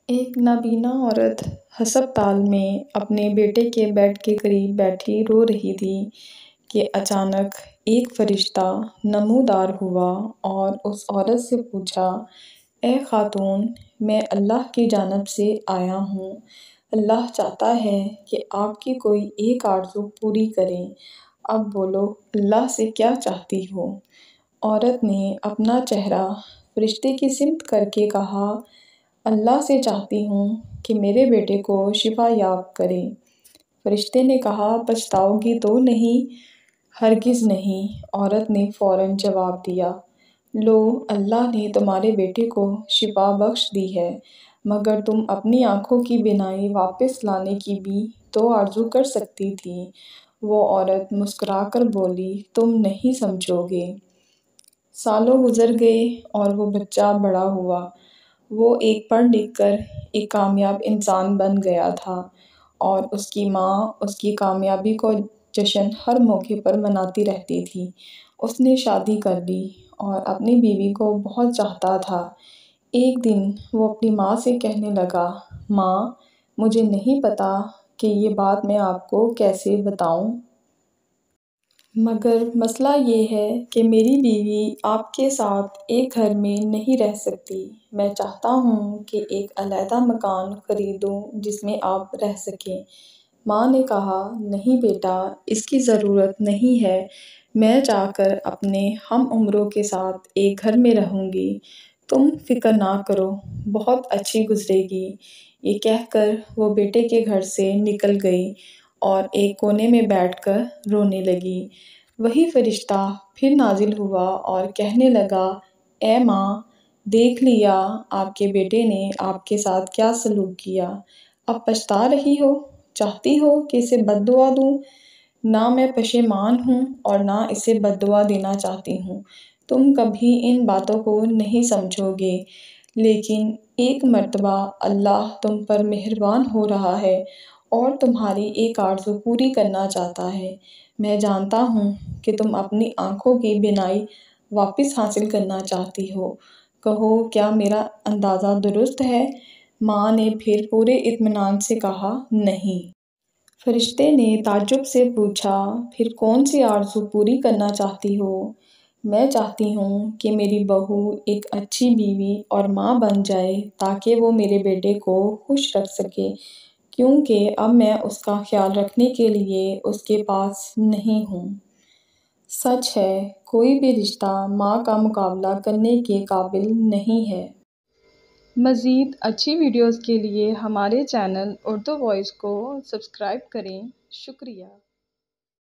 ایک نابینا عورت ہسپتال میں اپنے بیٹے کے بیڈ کے قریب بیٹھی رو رہی تھی کہ اچانک ایک فرشتہ نمودار ہوا اور اس عورت سے پوچھا، اے خاتون، میں اللہ کی جانب سے آیا ہوں۔ اللہ چاہتا ہے کہ آپ کی کوئی ایک آرزو پوری کریں۔ اب بولو، اللہ سے کیا چاہتی ہو؟ عورت نے اپنا چہرہ فرشتے کی سمت کر کے کہا، اللہ سے چاہتی ہوں کہ میرے بیٹے کو شفا یاب کرے۔ فرشتے نے کہا، پچھتاؤ گی تو نہیں؟ ہرگز نہیں۔ عورت نے فوراً جواب دیا، لو، اللہ نے تمہارے بیٹے کو شفا بخش دی ہے، مگر تم اپنی آنکھوں کی بینائی واپس لانے کی بھی تو آرزو کر سکتی تھی۔ وہ عورت مسکرا کر بولی، تم نہیں سمجھو گے۔ سالوں گزر گئے اور وہ بچہ بڑا ہوا۔ وہ ایک پڑھ لکھ کر ایک کامیاب انسان بن گیا تھا اور اس کی ماں اس کی کامیابی کو جشن ہر موقع پر مناتی رہتی تھی۔ اس نے شادی کر لی اور اپنی بیوی کو بہت چاہتا تھا۔ ایک دن وہ اپنی ماں سے کہنے لگا، ماں، مجھے نہیں پتا کہ یہ بات میں آپ کو کیسے بتاؤں، مگر مسئلہ یہ ہے کہ میری بیوی آپ کے ساتھ ایک گھر میں نہیں رہ سکتی۔ میں چاہتا ہوں کہ ایک علیحدہ مکان خریدوں جس میں آپ رہ سکیں۔ ماں نے کہا، نہیں بیٹا، اس کی ضرورت نہیں ہے، میں جا کر اپنے ہم عمروں کے ساتھ ایک گھر میں رہوں گی، تم فکر نہ کرو، بہت اچھی گزرے گی۔ یہ کہہ کر وہ بیٹے کے گھر سے نکل گئی اور ایک کونے میں بیٹھ کر رونے لگی۔ وہی فرشتہ پھر نازل ہوا اور کہنے لگا، اے ماں، دیکھ لیا آپ کے بیٹے نے آپ کے ساتھ کیا سلوک کیا، اب پچھتا رہی ہو؟ چاہتی ہو کہ اسے بد دعا دوں؟ نہ میں پشیمان ہوں اور نہ اسے بد دعا دینا چاہتی ہوں۔ تم کبھی ان باتوں کو نہیں سمجھو گے، لیکن ایک مرتبہ اللہ تم پر مہربان ہو رہا ہے اور تمہاری ایک آرزو پوری کرنا چاہتا ہے۔ میں جانتا ہوں کہ تم اپنی آنکھوں کی بینائی واپس حاصل کرنا چاہتی ہو، کہو کیا میرا اندازہ درست ہے؟ ماں نے پھر پورے اطمینان سے کہا، نہیں۔ فرشتے نے تعجب سے پوچھا، پھر کون سی آرزو پوری کرنا چاہتی ہو؟ میں چاہتی ہوں کہ میری بہو ایک اچھی بیوی اور ماں بن جائے تاکہ وہ میرے بیٹے کو خوش رکھ سکے، کیونکہ اب میں اس کا خیال رکھنے کے لیے اس کے پاس نہیں ہوں۔ سچ ہے، کوئی بھی رشتہ ماں کا مقابلہ کرنے کے قابل نہیں ہے۔ مزید اچھی ویڈیوز کے لیے ہمارے چینل اردو وائس کو سبسکرائب کریں۔ شکریہ۔